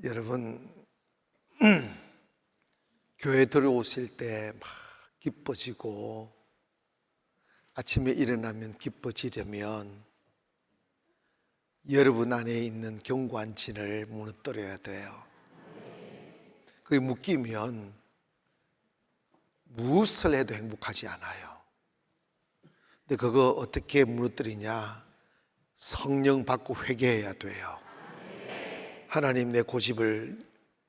여러분, 교회 들어오실 때 막 기뻐지고 아침에 일어나면 기뻐지려면 여러분 안에 있는 경관진을 무너뜨려야 돼요. 그게 묶이면 무엇을 해도 행복하지 않아요. 근데 그거 어떻게 무너뜨리냐? 성령 받고 회개해야 돼요. 하나님, 내 고집을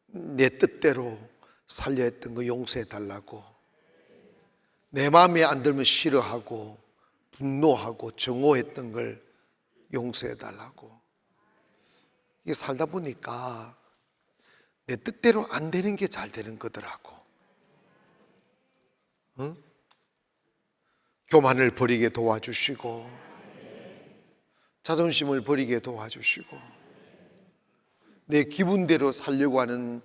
내 뜻대로 살려 했던 거 용서해 달라고, 내 마음에 안 들면 싫어하고 분노하고 정오했던 걸 용서해 달라고. 이게 살다 보니까 내 뜻대로 안 되는 게 잘 되는 거더라고. 응? 교만을 버리게 도와주시고, 자존심을 버리게 도와주시고, 내 기분대로 살려고 하는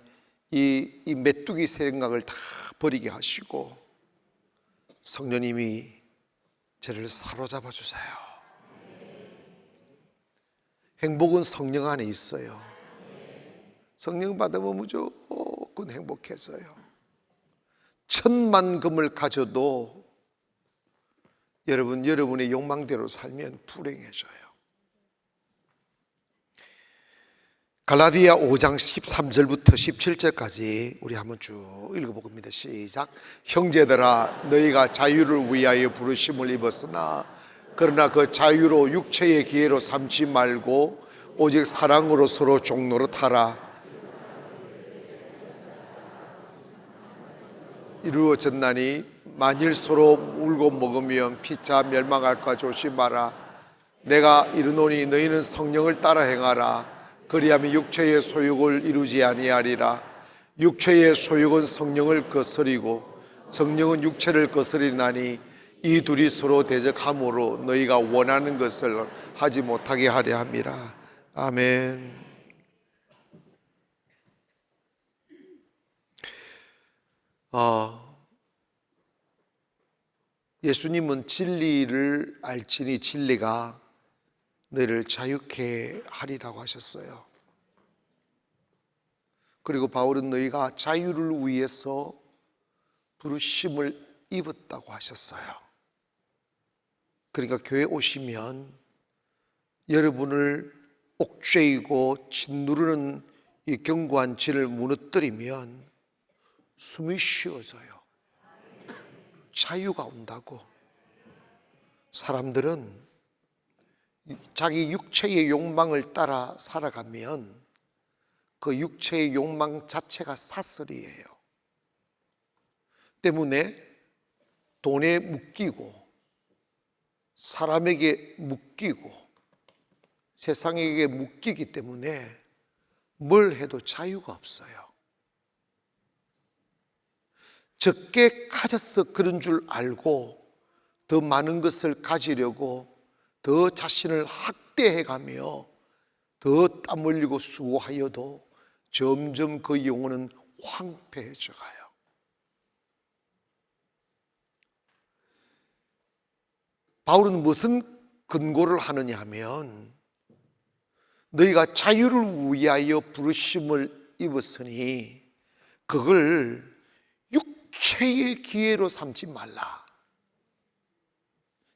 이 메뚜기 생각을 다 버리게 하시고, 성령님이 저를 사로잡아 주세요. 행복은 성령 안에 있어요. 성령 받으면 무조건 행복해져요. 10,000만 금을 가져도 여러분의 욕망대로 살면 불행해져요. 갈라디아 5장 13절부터 17절까지 우리 한번 쭉 읽어보겠습니다. 시작. 형제들아, 너희가 자유를 위하여 부르심을 입었으나 그러나 그 자유로 육체의 기회로 삼지 말고 오직 사랑으로 서로 종노릇하라. 이루어졌나니 만일 서로 울고 먹으면 피차 멸망할까 조심하라. 내가 이르노니 너희는 성령을 따라 행하라. 그리하면 육체의 소욕을 이루지 아니하리라. 육체의 소욕은 성령을 거스리고 성령은 육체를 거스리나니 이 둘이 서로 대적함으로 너희가 원하는 것을 하지 못하게 하려 함이라. 아멘. 예수님은 진리를 알지니 진리가 너희를 자유케 하리라고 하셨어요. 그리고 바울은 너희가 자유를 위해서 부르심을 입었다고 하셨어요. 그러니까 교회 오시면 여러분을 옥죄이고 짓누르는 이 견고한 진을 무너뜨리면 숨이 쉬어져요. 자유가 온다고. 사람들은 자기 육체의 욕망을 따라 살아가면 그 육체의 욕망 자체가 사슬이에요. 때문에 돈에 묶이고 사람에게 묶이고 세상에게 묶이기 때문에 뭘 해도 자유가 없어요. 적게 가져서 그런 줄 알고 더 많은 것을 가지려고 더 자신을 학대해가며 더 땀 흘리고 수고하여도 점점 그 영혼은 황폐해져 가요. 바울은 무슨 근거를 하느냐 하면 너희가 자유를 위하여 부르심을 입었으니 그걸 육체의 기회로 삼지 말라.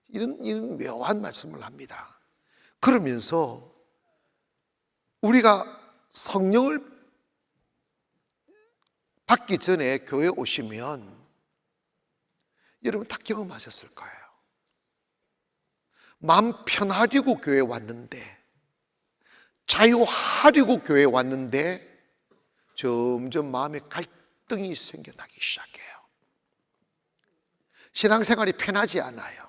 이런 묘한 말씀을 합니다. 그러면서 우리가 성령을 받기 전에 교회에 오시면 여러분 다 경험하셨을 거예요. 마음 편하려고 교회에 왔는데, 자유하려고 교회에 왔는데 점점 마음에 갈등이 생겨나기 시작해요. 신앙생활이 편하지 않아요.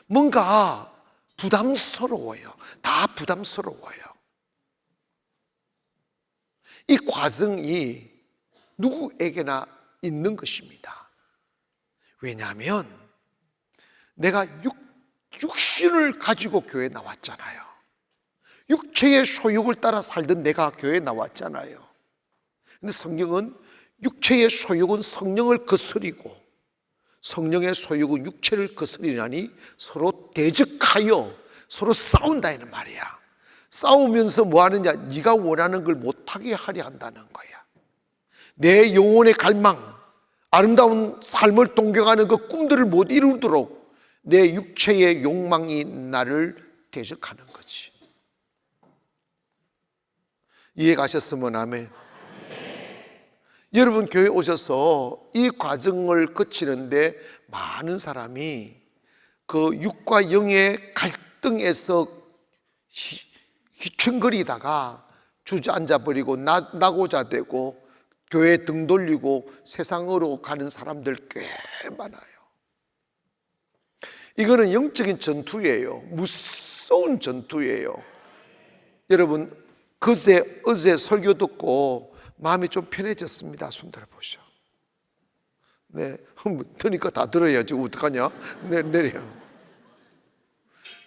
뭔가 부담스러워요. 다 부담스러워요. 이 과정이 누구에게나 있는 것입니다. 왜냐하면 내가 육신을 가지고 교회에 나왔잖아요. 육체의 소욕을 따라 살던 내가 교회에 나왔잖아요. 근데 성경은 육체의 소욕은 성령을 거스리고 성령의 소욕은 육체를 거스리나니 서로 대적하여 서로 싸운다는 말이야. 싸우면서 뭐 하느냐? 네가 원하는 걸 못하게 하려 한다는 거야. 내 영혼의 갈망, 아름다운 삶을 동경하는 그 꿈들을 못 이루도록 내 육체의 욕망이 나를 대적하는 거지. 이해 가셨으면 아멘. 여러분, 교회 오셔서 이 과정을 거치는데 많은 사람이 그 육과 영의 갈등에서 휘청거리다가 주저앉아 버리고 나고자 되고 교회 등 돌리고 세상으로 가는 사람들 꽤 많아요. 이거는 영적인 전투예요. 무서운 전투예요. 여러분, 어제 설교 듣고 마음이 좀 편해졌습니다. 손 들어보시오. 네, 드니까 다 들어야지. 어떡하냐? 내려.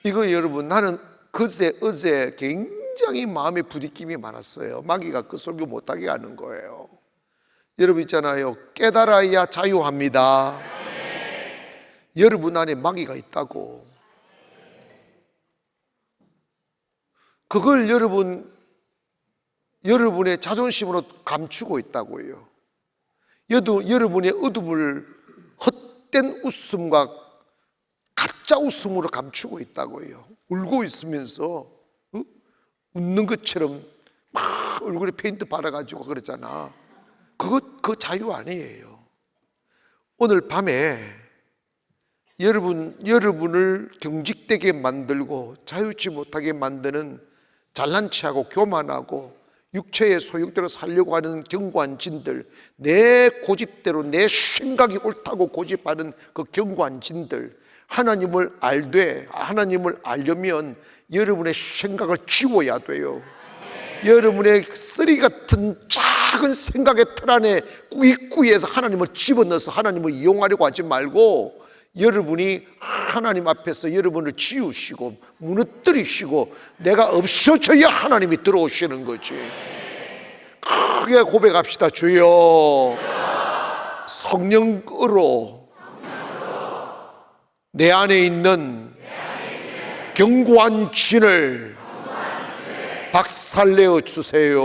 이거 여러분, 나는 어제 굉장히 마음에 부딪힘이 많았어요. 마귀가 그 설교 못하게 하는 거예요. 여러분 있잖아요. 깨달아야 자유합니다. 여러분 안에 마귀가 있다고. 그걸 여러분의 자존심으로 감추고 있다고요. 여러분의 어둠을 헛된 웃음과 가짜 웃음으로 감추고 있다고요. 울고 있으면서 웃는 것처럼 막 얼굴에 페인트 바라가지고 그러잖아. 그거 자유 아니에요. 오늘 밤에 여러분을 경직되게 만들고 자유치 못하게 만드는 잘난 체하고 교만하고 육체의 소욕대로 살려고 하는 견고한 진들, 내 고집대로 내 생각이 옳다고 고집하는 그 견고한 진들, 하나님을 알려면 여러분의 생각을 지워야 돼요. 여러분의 쓰리 같은 작은 생각의 틀 안에 꾸이꾸이해서 하나님을 집어넣어서 하나님을 이용하려고 하지 말고 여러분이 하나님 앞에서 여러분을 지우시고 무너뜨리시고 내가 없어져야 하나님이 들어오시는 거지. 크게 고백합시다. 주여, 성령으로 내 안에 있는 견고한 진을 박살내어 주세요.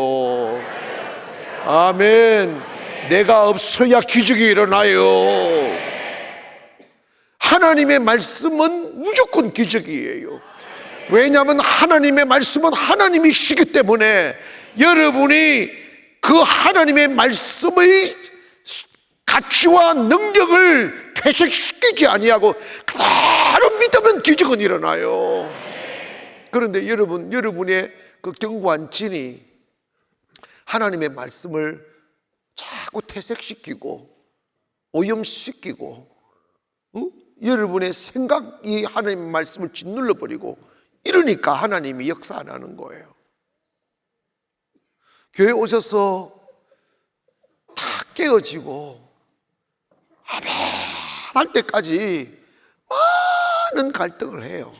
아멘. 내가 없어야 기적이 일어나요. 하나님의 말씀은 무조건 기적이에요. 왜냐하면 하나님의 말씀은 하나님이시기 때문에 여러분이 그 하나님의 말씀의 가치와 능력을 퇴색시키지 아니하고 그대로 믿으면 기적은 일어나요. 그런데 여러분의 그 견고한 진이 하나님의 말씀을 자꾸 퇴색시키고 오염시키고 여러분의 생각이 하나님의 말씀을 짓눌러버리고 이러니까 하나님이 역사 안 하는 거예요. 교회 오셔서 다 깨어지고 아멘할 때까지 많은 갈등을 해요.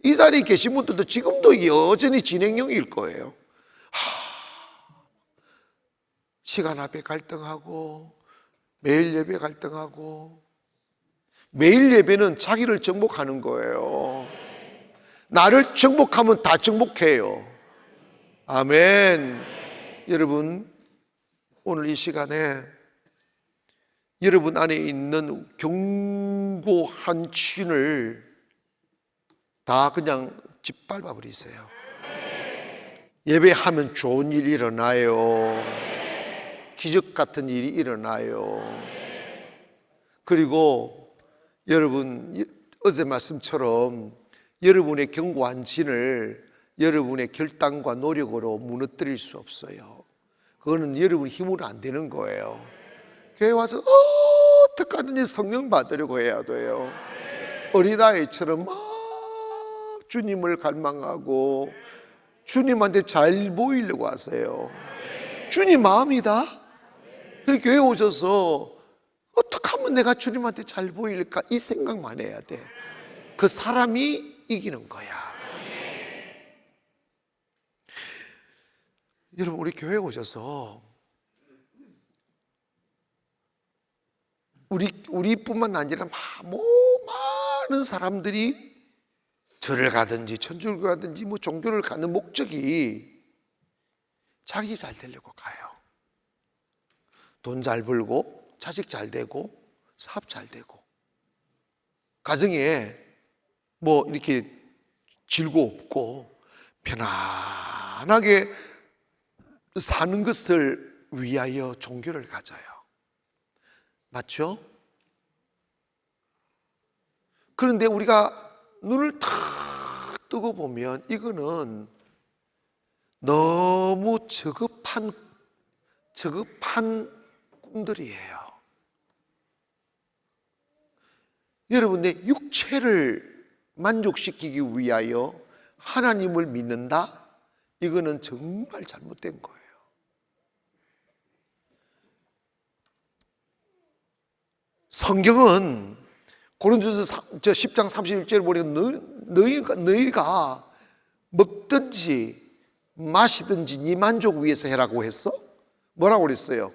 이 자리에 계신 분들도 지금도 여전히 진행형일 거예요. 시간 앞에 갈등하고 매일 예배 갈등하고 매일 예배는 자기를 정복하는 거예요. 나를 정복하면 다 정복해요. 아멘. 여러분, 오늘 이 시간에 여러분 안에 있는 견고한 진을 다 그냥 짓밟아 버리세요. 예배하면 좋은 일이 일어나요. 기적 같은 일이 일어나요. 그리고 여러분, 어제 말씀처럼 여러분의 견고한 진을 여러분의 결단과 노력으로 무너뜨릴 수 없어요. 그거는 여러분 힘으로 안 되는 거예요. 교회 와서 어떻게 하든지 성령 받으려고 해야 돼요. 어린아이처럼 막 주님을 갈망하고 주님한테 잘 보이려고 하세요. 주님 마음이다. 교회 오셔서 어떻게 하면 내가 주님한테 잘 보일까 이 생각만 해야 돼. 그 사람이 이기는 거야. 여러분, 우리 교회에 오셔서 우리뿐만 아니라 많은 사람들이 절을 가든지 천주교를 가든지 뭐 종교를 가는 목적이 자기 잘 되려고 가요. 돈 잘 벌고 자식 잘 되고 사업 잘 되고 가정에 뭐 이렇게 즐겁고 편안하게 사는 것을 위하여 종교를 가져요. 맞죠? 그런데 우리가 눈을 탁 뜨고 보면 이거는 너무 저급한 꿈들이에요. 여러분, 내 육체를 만족시키기 위하여 하나님을 믿는다? 이거는 정말 잘못된 거예요. 성경은 고린도전서 10장 31절을 보니까 너희가 먹든지 마시든지 네 만족 위해서 해라고 했어? 뭐라고 그랬어요?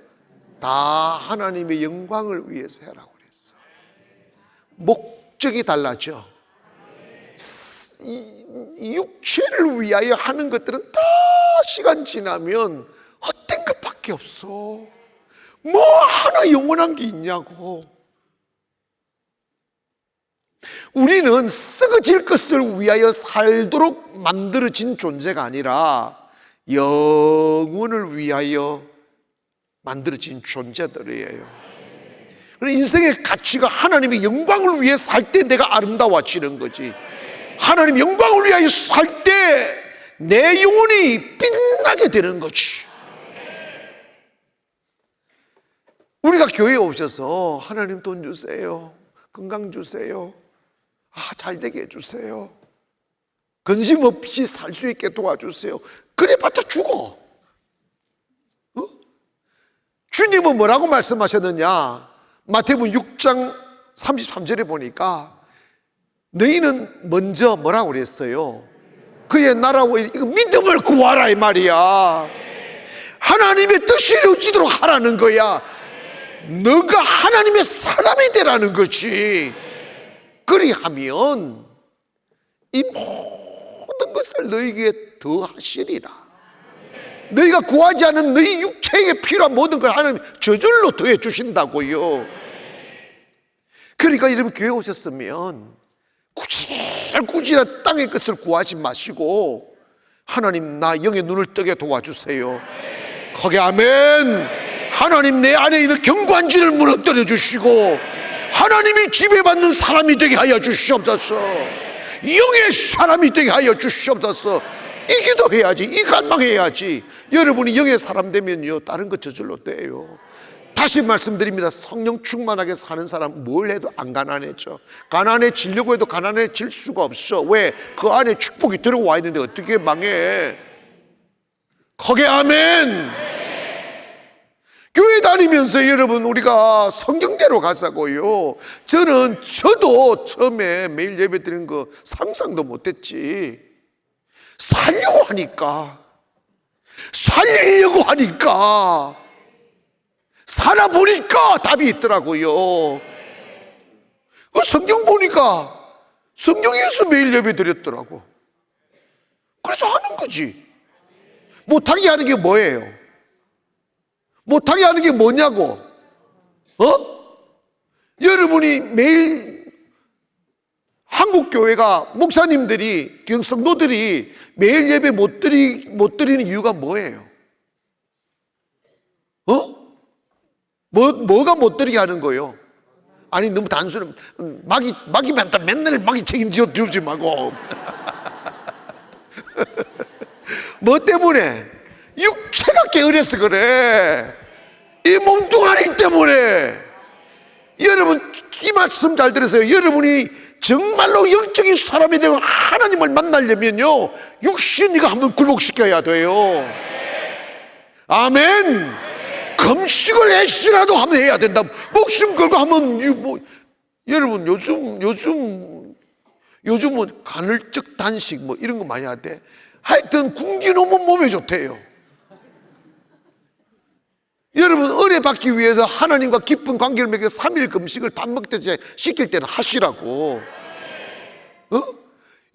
다 하나님의 영광을 위해서 해라고 그랬어. 목적이 달라져. 이 육체를 위하여 하는 것들은 다 시간 지나면 헛된 것밖에 없어. 뭐 하나 영원한 게 있냐고. 우리는 썩어질 것을 위하여 살도록 만들어진 존재가 아니라 영원을 위하여 만들어진 존재들이에요. 인생의 가치가 하나님의 영광을 위해 살 때 내가 아름다워지는 거지. 하나님 영광을 위하여 살 때 내 영혼이 빛나게 되는 거지. 우리가 교회에 오셔서 하나님 돈 주세요, 건강 주세요, 잘 되게 해주세요, 근심 없이 살 수 있게 도와주세요. 그래봤자 죽어. 주님은 뭐라고 말씀하셨느냐? 마태복음 6장 33절에 보니까 너희는 먼저 뭐라고 그랬어요? 그의 나라와 이거 믿음을 구하라 이 말이야. 하나님의 뜻이 이루어지도록 하라는 거야. 너가 하나님의 사람이 되라는 거지. 그리하면 이 모든 것을 너희에게 더하시리라. 너희가 구하지 않은 너희 육체에 필요한 모든 걸 하나님 저절로 더해 주신다고요. 그러니까 여러분, 교회 오셨으면 구질구질한 땅의 것을 구하지 마시고 하나님, 나 영의 눈을 뜨게 도와주세요. 거기 아멘. 하나님, 내 안에 있는 경관지를 무너뜨려 주시고 하나님이 지배받는 사람이 되게 하여 주시옵소서. 영의 사람이 되게 하여 주시옵소서. 이 기도해야지, 이 갈망해야지. 여러분이 영의 사람 되면요, 다른 거 저절로 돼요. 다시 말씀드립니다. 성령 충만하게 사는 사람 뭘 해도 안 가난해져. 가난해지려고 해도 가난해질 수가 없어. 왜? 그 안에 축복이 들어와 있는데 어떻게 망해? 거기 아멘. 교회 다니면서 여러분, 우리가 성경대로 가자고요. 저도 처음에 매일 예배 드리는 거 상상도 못했지. 살려고 하니까 살아보니까 답이 있더라고요. 성경 보니까 성경에서 매일 예배 드렸더라고. 그래서 하는 거지. 못하게 하는 게 뭐예요? 못하게 하는 게 뭐냐고. 여러분이 매일 한국교회가 목사님들이, 성도들이 매일 예배 못 드리는 이유가 뭐예요? 뭐가 못 드리게 하는 거예요? 아니, 너무 단순한 마귀 맨날 마귀 책임져 주지 말고. 뭐 때문에? 육체가 게으르서 그래. 이 몸뚱아리 때문에. 여러분, 이 말씀 잘 들으세요. 여러분이 정말로 영적인 사람이 되고 하나님을 만나려면요, 육신이가 한번 굴복시켜야 돼요. 아멘. 금식을 애시라도 한번 해야 된다. 목숨 걸고 하면 여러분, 요즘은 간헐적 단식 뭐 이런 거 많이 하대. 하여튼 굶기놓으면 몸에 좋대요. 여러분, 은혜 받기 위해서 하나님과 깊은 관계를 맺게 3일 금식을 밥 먹듯이 시킬 때는 하시라고.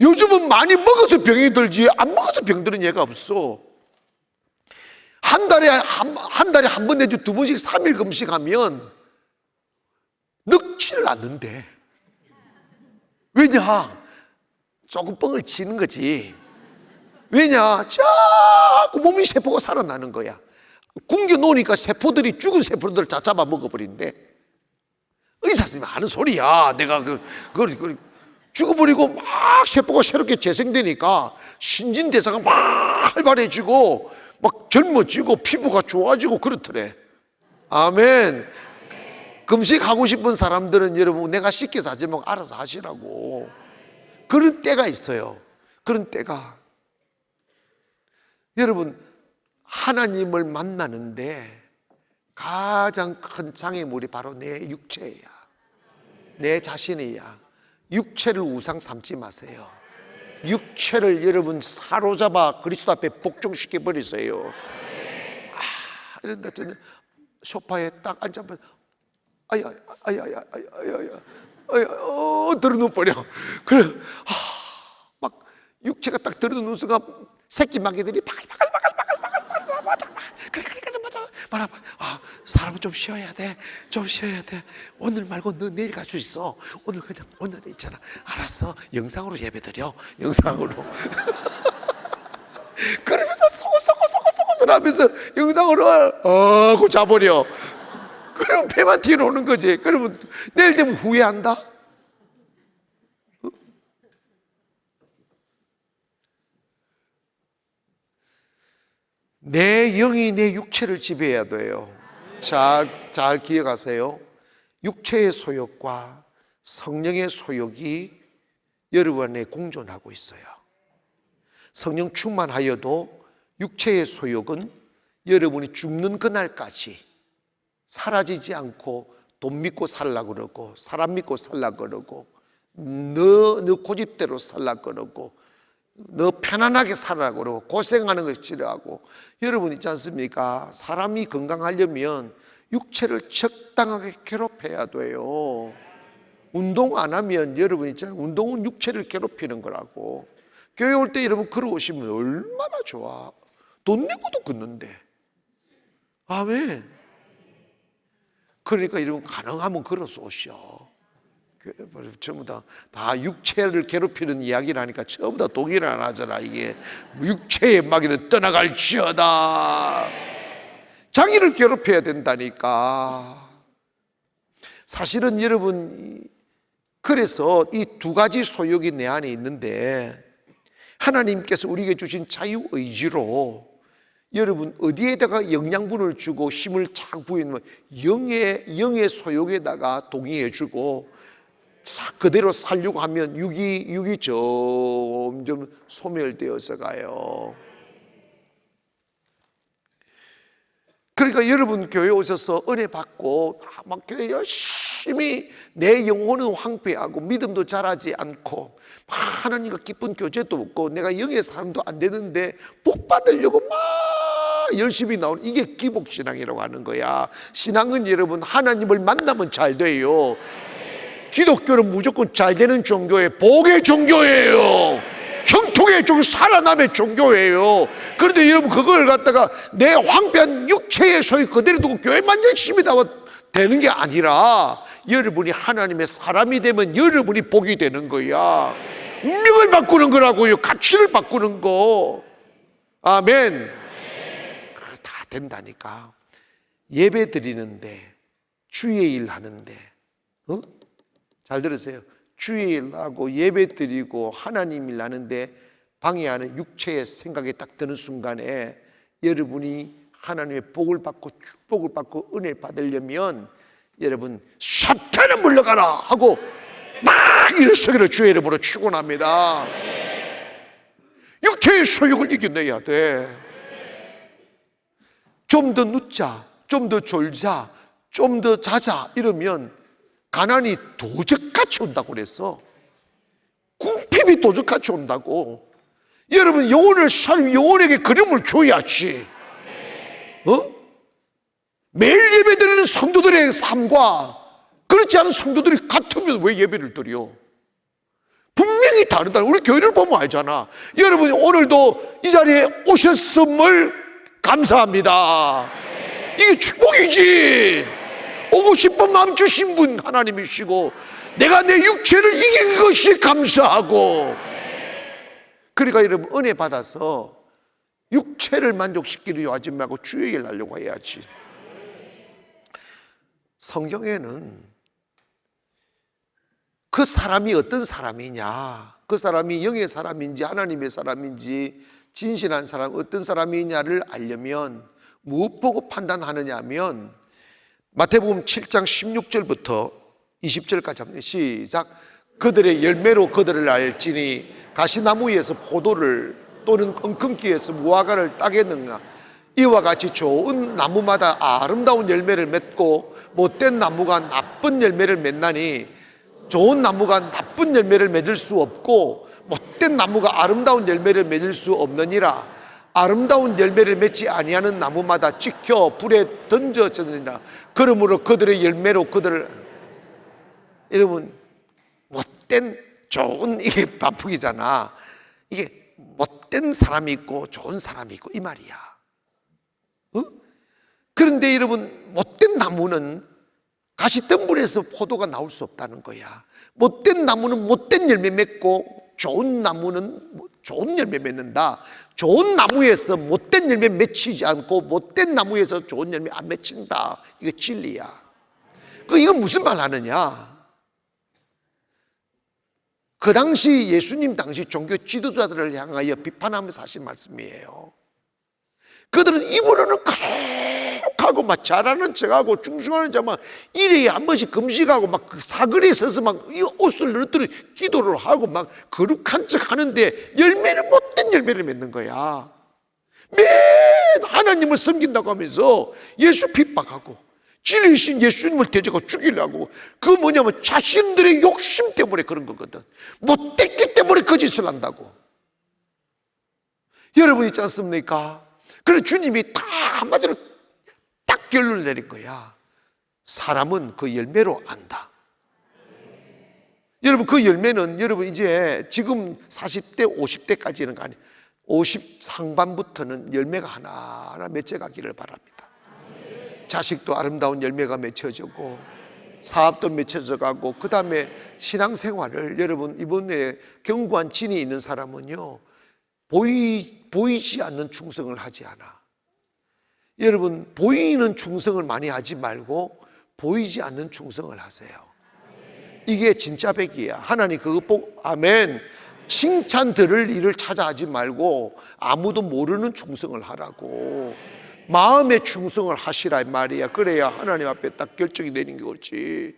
요즘은 많이 먹어서 병이 들지 안 먹어서 병들은 예가 없어. 한 달에 한 번 내지 두 번씩 3일 금식하면 늙지를 않는데. 왜냐? 조금 뻥을 치는 거지. 왜냐? 자꾸 몸이 세포가 살아나는 거야. 굶겨 놓으니까 세포들이 죽은 세포들을 다 잡아 먹어버린대. 의사 선생님이 하는 소리야. 내가 그걸 죽어버리고 막 세포가 새롭게 재생되니까 신진대사가 막 활발해지고 막 젊어지고 피부가 좋아지고 그렇더래. 아멘. 금식하고 싶은 사람들은 여러분 내가 시켜서 하지 말고 알아서 하시라고. 그런 때가 있어요. 그런 때가. 여러분 하나님을 만나는데 가장 큰 장애물이 바로 내 육체야. 내 자신이야. 육체를 우상 삼지 마세요. 육체를 여러분 사로잡아 그리스도 앞에 복종시켜 버리세요. 이런데 저는 소파에 딱 앉아서 들어눕어버려. 그래, 막 육체가 딱 들어눕는 순간 새끼 마귀들이 맞아. 사람은 좀 쉬어야 돼. 좀 쉬어야 돼. 오늘 말고 너 내일 갈 수 있어. 오늘 그냥 오늘 있잖아. 알았어. 영상으로 예배드려. 영상으로. 그러면서 소고소고 하면서 영상으로 하고 자버려. 그럼 배만 뒤로 오는 거지. 그러면 내일 되면 후회한다? 내 영이 내 육체를 지배해야 돼요. 잘 기억하세요. 육체의 소욕과 성령의 소욕이 여러분 안에 공존하고 있어요. 성령 충만하여도 육체의 소욕은 여러분이 죽는 그날까지 사라지지 않고 돈 믿고 살려고 그러고 사람 믿고 살려고 그러고 너 고집대로 살려고 그러고 너 편안하게 살라고 그러고 고생하는 걸 싫어하고. 여러분 있지 않습니까? 사람이 건강하려면 육체를 적당하게 괴롭혀야 돼요. 운동 안 하면 여러분 있잖아요. 운동은 육체를 괴롭히는 거라고. 교회 올 때 여러분 걸어오시면 얼마나 좋아. 돈 내고도 걷는데. 아멘. 그러니까 여러분 가능하면 걸어서 오시오. 전부 다 육체를 괴롭히는 이야기를 하니까 전부 다 독일을 안 하잖아. 이게 육체의 마귀는 떠나갈지어다. 장의를 괴롭혀야 된다니까. 사실은 여러분 그래서 이 두 가지 소욕이 내 안에 있는데 하나님께서 우리에게 주신 자유의지로 여러분 어디에다가 영양분을 주고 힘을 착 부여놓으면 영의 소욕에다가 동의해 주고 그대로 살려고 하면 육이 점점 소멸되어서 가요. 그러니까 여러분 교회 오셔서 은혜 받고 막 교회 열심히 내 영혼은 황폐하고 믿음도 자라지 않고 하나님과 깊은 교제도 없고 내가 영의 사람도 안 되는데 복 받으려고 막 열심히 나오는 이게 기복신앙이라고 하는 거야. 신앙은 여러분 하나님을 만나면 잘 돼요. 기독교는 무조건 잘 되는 종교예요. 복의 종교예요. 형통의 종교, 살아남의 종교예요. 그런데 여러분 그걸 갖다가 내 황폐한 육체의 소유 그대로 두고 교회만 열심히 되는 게 아니라 여러분이 하나님의 사람이 되면 여러분이 복이 되는 거야. 운명을 바꾸는 거라고요. 가치를 바꾸는 거. 아멘. 그거 다 된다니까. 예배 드리는데 주의 일 하는데 잘 들으세요. 주의 일하고 예배 드리고 하나님 일 하는데 방해하는 육체의 생각이 딱 드는 순간에 여러분이 하나님의 복을 받고 축복을 받고 은혜를 받으려면 여러분 사탄은 물러가라 하고 막 일어서기를 주의 이름으로 축원합니다. 육체의 소욕을 이겨내야 돼. 좀 더 눕자, 좀 더 졸자, 좀 더 자자 이러면 가난이 도적같이 온다고 그랬어. 궁핍이 도적같이 온다고. 여러분 영혼에게 그림을 줘야지. 매일 예배드리는 성도들의 삶과 그렇지 않은 성도들이 같으면 왜 예배를 드려? 분명히 다르다. 우리 교회를 보면 알잖아. 여러분이 오늘도 이 자리에 오셨음을 감사합니다. 이게 축복이지. 오고 싶은 마음 주신 분 하나님이시고, 내가 내 육체를 이긴 것이 감사하고. 그러니까 여러분, 은혜 받아서 육체를 만족시키려 하지 말고 주의 길 하려고 해야지. 성경에는 그 사람이 어떤 사람이냐, 그 사람이 영의 사람인지 하나님의 사람인지 진실한 사람 어떤 사람이냐를 알려면 무엇 보고 판단하느냐 하면, 마태복음 7장 16절부터 20절까지 합니다. 시작. 그들의 열매로 그들을 알지니 가시나무 위에서 포도를 또는 엉겅퀴에서 무화과를 따겠는가. 이와 같이 좋은 나무마다 아름다운 열매를 맺고 못된 나무가 나쁜 열매를 맺나니, 좋은 나무가 나쁜 열매를 맺을 수 없고 못된 나무가 아름다운 열매를 맺을 수 없느니라. 아름다운 열매를 맺지 아니하는 나무마다 찍혀 불에 던져지느니라. 그러므로 그들의 열매로 그들을. 여러분, 못된 좋은, 이게 반복이잖아. 이게 못된 사람이 있고 좋은 사람이 있고 이 말이야. 그런데 여러분, 못된 나무는 가시덤불에서 포도가 나올 수 없다는 거야. 못된 나무는 못된 열매 맺고 좋은 나무는 좋은 열매 맺는다. 좋은 나무에서 못된 열매 맺히지 않고 못된 나무에서 좋은 열매 안 맺힌다. 이거 진리야. 이거 무슨 말 하느냐? 그 당시 예수님 당시 종교 지도자들을 향하여 비판하면서 하신 말씀이에요. 그들은 입으로는 거룩하고 막 잘하는 척하고 중승하는 척만 일에 한 번씩 금식하고 막 그 사거리에 서서 막 이 옷을 늘어뜨려 기도를 하고 막 거룩한 척 하는데 열매는 못된 열매를 맺는 거야. 매일 하나님을 섬긴다고 하면서 예수 핍박하고 진리이신 예수님을 대적하고 죽이려고. 그 뭐냐면 자신들의 욕심 때문에 그런 거거든. 못됐기 때문에 거짓을 한다고. 여러분 있지 않습니까? 그래서 주님이 다 한마디로 딱 결론을 내린 거야. 사람은 그 열매로 안다. 여러분, 그 열매는 여러분 이제 지금 40대 50대까지는 아니 50 상반부터는 열매가 하나하나 맺혀가기를 바랍니다. 자식도 아름다운 열매가 맺혀지고 사업도 맺혀져 가고, 그 다음에 신앙생활을, 여러분 이번에 견고한 진이 있는 사람은요 보이지 않는 충성을 하지 않아. 여러분, 보이는 충성을 많이 하지 말고 보이지 않는 충성을 하세요. 이게 진짜 백이야. 하나님 그거 보고 아멘. 칭찬 들을 일을 찾아 하지 말고 아무도 모르는 충성을 하라고. 마음의 충성을 하시라 이 말이야. 그래야 하나님 앞에 딱 결정이 내린 게 옳지.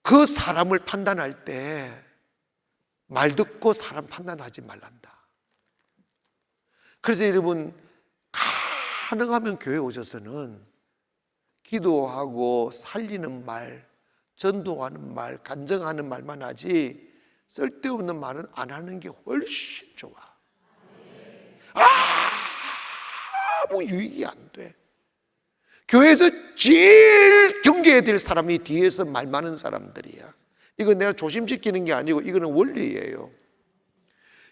그 사람을 판단할 때 말 듣고 사람 판단하지 말란다. 그래서 여러분, 가능하면 교회 오셔서는 기도하고 살리는 말, 전도하는 말, 간증하는 말만 하지 쓸데없는 말은 안 하는 게 훨씬 좋아. 아무 유익이 안 돼. 교회에서 제일 경계해야 될 사람이 뒤에서 말 많은 사람들이야. 이건 내가 조심시키는 게 아니고 이거는 원리예요.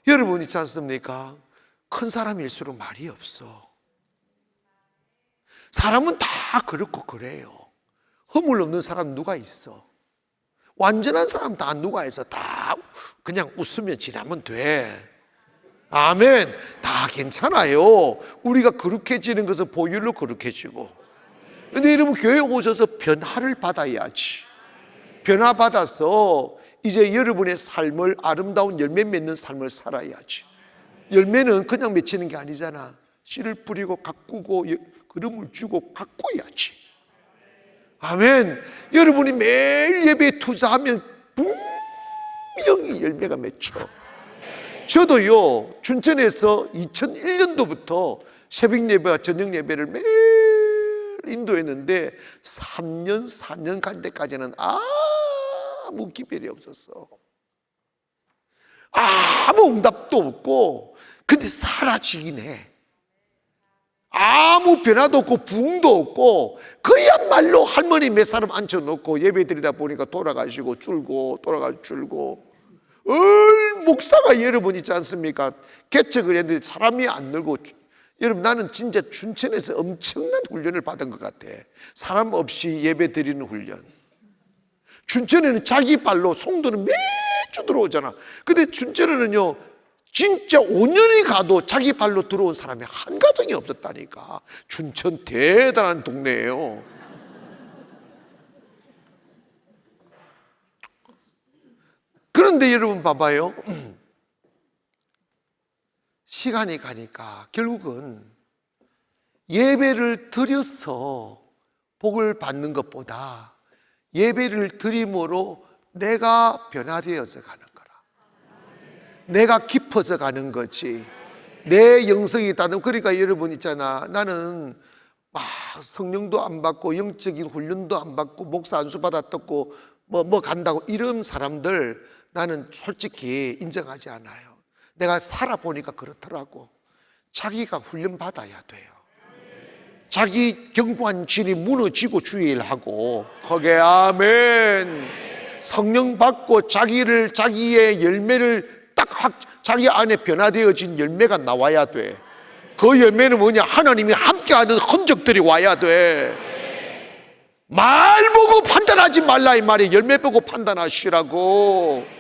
여러분 있지 않습니까? 큰 사람일수록 말이 없어. 사람은 다 그렇고 그래요. 허물 없는 사람 누가 있어? 완전한 사람 다 누가 있어? 다 그냥 웃으며 지나면 돼. 아멘. 다 괜찮아요. 우리가 거룩해지는 것은 보혈로 거룩해지고. 근데 여러분 교회에 오셔서 변화를 받아야지. 변화받아서 이제 여러분의 삶을 아름다운 열매 맺는 삶을 살아야지. 열매는 그냥 맺히는 게 아니잖아. 씨를 뿌리고 가꾸고 그름을 주고 가꿔야지. 아멘. 여러분이 매일 예배에 투자하면 분명히 열매가 맺혀. 저도요 춘천에서 2001년도부터 새벽 예배와 저녁 예배를 매일 인도했는데 3년 4년 갈 때까지는 아무 기별이 없었어. 아무 응답도 없고 근데 사라지긴 해. 아무 변화도 없고 부흥도 없고 그야말로 할머니 몇 사람 앉혀놓고 예배 드리다 보니까 돌아가시고 줄고 돌아가시고 줄고. 목사가 여러분 있지 않습니까? 개척을 했는데 사람이 안 늘고. 여러분, 나는 진짜 춘천에서 엄청난 훈련을 받은 것 같아. 사람 없이 예배 드리는 훈련. 춘천에는 자기 발로, 송도는 매주 들어오잖아. 근데 춘천에는요 진짜 5년이 가도 자기 발로 들어온 사람이 한 가정이 없었다니까. 춘천 대단한 동네예요. 그런데 여러분 봐봐요. 시간이 가니까 결국은 예배를 드려서 복을 받는 것보다 예배를 드림으로 내가 변화되어서 가는 거라. 내가 깊어져 가는 거지. 내 영성이 있다는. 그러니까 여러분 있잖아, 나는 막 성령도 안 받고 영적인 훈련도 안 받고 목사 안수 받았고 뭐 간다고 이런 사람들 나는 솔직히 인정하지 않아요. 내가 살아보니까 그렇더라고. 자기가 훈련 받아야 돼요. 자기 경관진이 무너지고 주일하고. 거기에 아멘. 성령 받고 자기의 열매를 딱 자기 안에 변화되어진 열매가 나와야 돼. 그 열매는 뭐냐? 하나님이 함께하는 흔적들이 와야 돼. 말 보고 판단하지 말라 이 말이에요. 열매 보고 판단하시라고.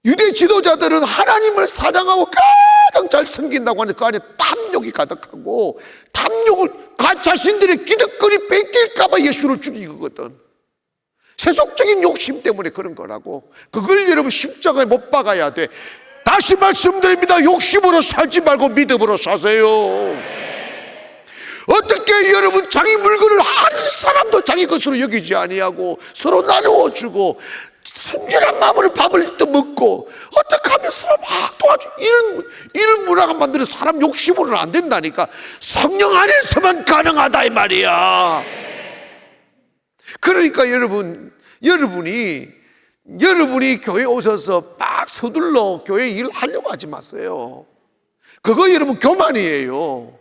유대 지도자들은 하나님을 사랑하고 가장 잘 섬긴다고 하는데 그 안에 탐욕이 가득하고, 탐욕을 자신들의 기득권이 뺏길까 봐 예수를 죽이거든. 세속적인 욕심 때문에 그런 거라고. 그걸 여러분 십자가에 못 박아야 돼. 다시 말씀드립니다. 욕심으로 살지 말고 믿음으로 사세요. 어떻게 여러분 자기 물건을 한 사람도 자기 것으로 여기지 아니하고 서로 나누어 주고 순전한 마음으로 밥을 떠먹고 어떻게 하면 서로 막 도와주. 이런 문화가 만드는 사람 욕심으로는 안 된다니까. 성령 안에서만 가능하다 이 말이야. 그러니까 여러분이 교회 오셔서 막 서둘러 교회 일을 하려고 하지 마세요. 그거 여러분 교만이에요.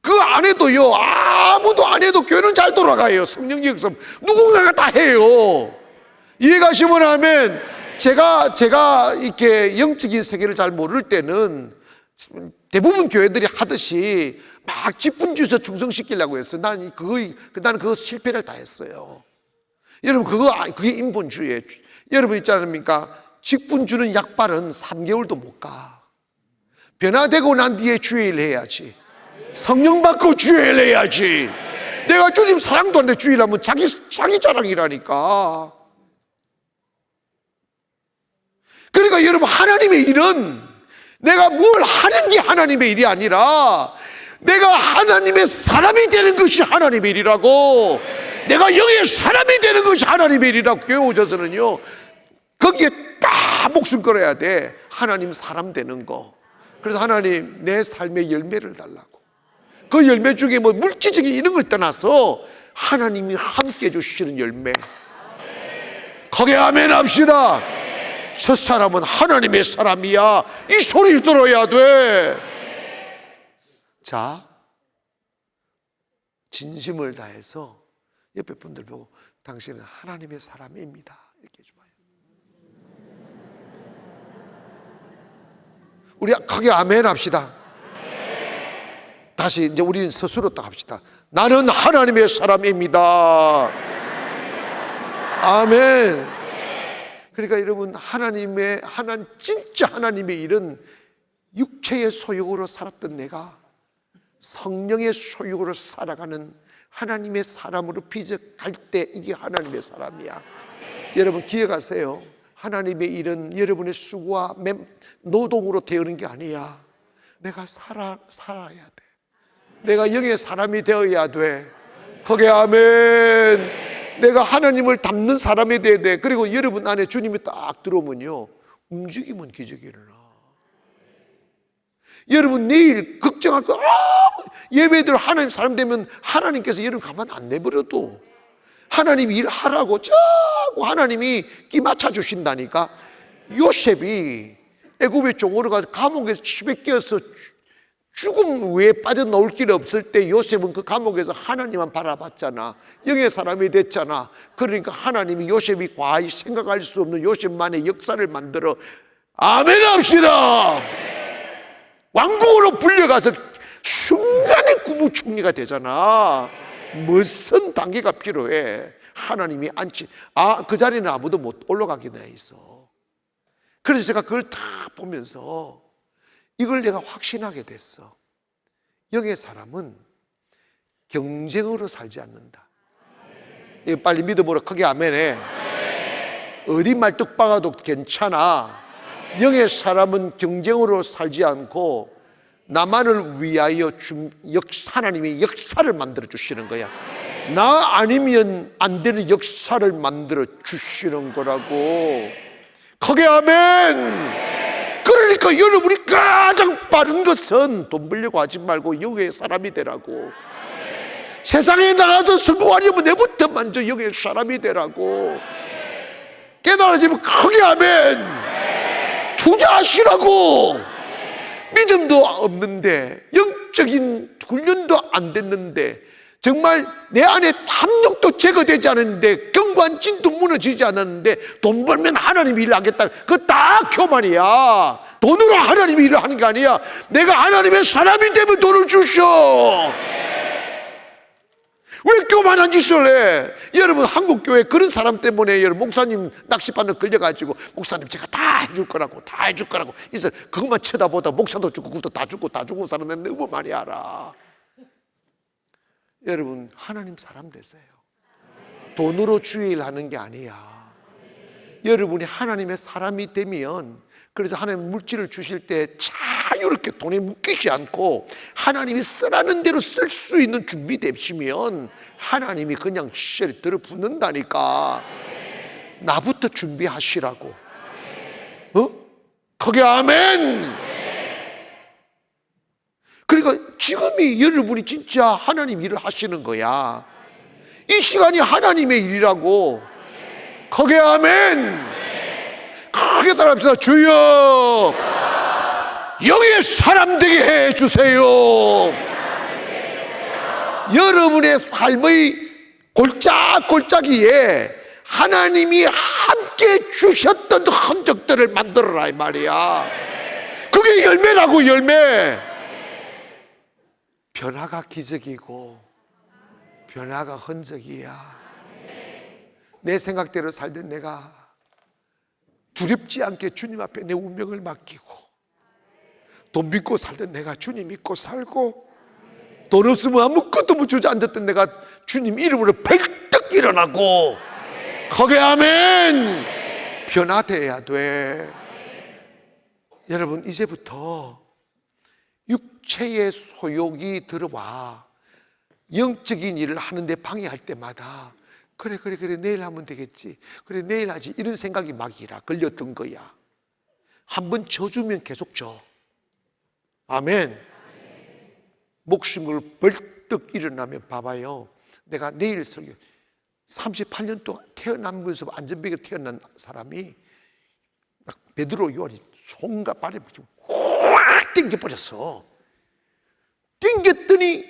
그거 안 해도요, 아무도 안 해도 교회는 잘 돌아가요. 성령이 없으면 누군가가 다 해요. 이해가시면 하면, 제가 이렇게 영적인 세계를 잘 모를 때는 대부분 교회들이 하듯이 막 직분주에서 충성시키려고 했어요. 나는 그거 실패를 다 했어요. 여러분, 그게 인본주의예요. 여러분 있지 않습니까? 직분주는 약발은 3개월도 못 가. 변화되고 난 뒤에 주일 해야지. 성령 받고 주일 해야지. 내가 주님 사랑도 안 돼 주일하면 자기 자랑이라니까. 그러니까 여러분, 하나님의 일은 내가 뭘 하는 게 하나님의 일이 아니라 내가 하나님의 사람이 되는 것이 하나님의 일이라고. 내가 영의 사람이 되는 것이 하나님의 일이라고. 교회 오셔서는요, 거기에 다 목숨 걸어야 돼. 하나님 사람 되는 거. 그래서 하나님 내 삶의 열매를 달라고. 그 열매 중에 뭐 물질적인 이런 걸 떠나서 하나님이 함께 주시는 열매. 거기에 아멘 합시다. 저 사람은 하나님의 사람이야. 이 소리를 들어야 돼. 자, 진심을 다해서 옆에 분들 보고 당신은 하나님의 사람입니다 이렇게 해줘봐요. 우리 크게 아멘 합시다. 다시 이제 우리는 스스로 또 합시다. 나는 하나님의 사람입니다. 아멘. 그러니까 여러분, 진짜 하나님의 일은 육체의 소욕으로 살았던 내가 성령의 소욕으로 살아가는 하나님의 사람으로 빚어갈 때 이게 하나님의 사람이야. 여러분 기억하세요. 하나님의 일은 여러분의 수고와 노동으로 되어는 게 아니야. 내가 살아야 돼. 내가 영의 사람이 되어야 돼. 거기에 아멘. 내가 하나님을 닮는 사람이 돼야 돼. 그리고 여러분 안에 주님이 딱 들어오면요, 움직이면 기적이 일어나. 여러분 내일 걱정하고 예배들 하나님 사람 되면 하나님께서 여러분 가만 안 내버려도 하나님이 일하라고 자꾸 하나님이 끼 맞춰 주신다니까. 요셉이 애굽의 종으로 가서 감옥에서 칩에 끼어서 죽음 외에 빠져나올 길이 없을 때 요셉은 그 감옥에서 하나님만 바라봤잖아. 영의 사람이 됐잖아. 그러니까 하나님이 요셉이 과히 생각할 수 없는 요셉만의 역사를 만들어 아멘 합시다. 왕궁으로 불려가서 순간에 국무총리가 되잖아. 무슨 단계가 필요해. 하나님이 앉지. 그 자리는 아무도 못 올라가게 돼 있어. 그래서 제가 그걸 다 보면서 이걸 내가 확신하게 됐어. 영의 사람은 경쟁으로 살지 않는다. 이거 빨리 믿어보라. 크게 아멘해. 어디 말뚝 박아도 괜찮아. 영의 사람은 경쟁으로 살지 않고 나만을 위하여 하나님이 역사를 만들어 주시는 거야. 나 아니면 안 되는 역사를 만들어 주시는 거라고. 크게 아멘. 그러니까 여러분이 가장 빠른 것은 돈 벌려고 하지 말고 영의 사람이 되라고. 세상에 나가서 성공하려면 내부터 먼저 영의 사람이 되라고. 깨달아지면 크게 아멘. 투자하시라고. 믿음도 없는데, 영적인 훈련도 안 됐는데, 정말 내 안에 탐욕도 제거되지 않았는데, 경관진도 무너지지 않았는데, 돈 벌면 하나님이 일을 하겠다. 그거 다 교만이야. 돈으로 하나님이 일을 하는 게 아니야. 내가 하나님의 사람이 되면 돈을 주셔. 왜 교만한 짓을 해? 여러분, 한국교회 그런 사람 때문에 여러분 목사님 낚시바늘 걸려가지고 목사님 제가 다 해줄 거라고 있어. 그것만 쳐다보다 목사도 죽고 그것도 다 죽은 사람은 너무 많이 알아. 여러분, 하나님 사람 되세요. 돈으로 주일 하는 게 아니야. 여러분이 하나님의 사람이 되면, 그래서 하나님 물질을 주실 때 자유롭게 돈에 묶이지 않고 하나님이 쓰라는 대로 쓸 수 있는 준비 되시면 하나님이 그냥 시절에 들어붙는다니까. 나부터 준비하시라고. 크게 아멘. 그러니까 지금이 여러분이 진짜 하나님 일을 하시는 거야. 이 시간이 하나님의 일이라고. 크게 아멘. 크게 따라합시다. 주여, 영의 사람 되게 해주세요. 여러분의 삶의 골짜기에 하나님이 함께 주셨던 흔적들을 만들어라 이 말이야. 그게 열매라고. 열매. 변화가 기적이고 변화가 흔적이야. 내 생각대로 살던 내가 두렵지 않게 주님 앞에 내 운명을 맡기고, 돈 믿고 살던 내가 주님 믿고 살고, 돈 없으면 아무것도 못 주저앉았던 내가 주님 이름으로 벌떡 일어나고. 크게 아멘. 변화돼야 돼. 여러분, 이제부터 육체의 소욕이 들어와 영적인 일을 하는데 방해할 때마다 그래 내일 하면 되겠지, 그래 내일 하지, 이런 생각이 막이라 걸렸던 거야. 한번 져주면 계속 져. 아멘. 목숨을 벌떡 일어나면 봐봐요. 내가 내일 설교 38년 동안 태어나면서 안전벨에 태어난 사람이 막 베드로 요한이 손과 발에 확 땡겨버렸어. 땡겼더니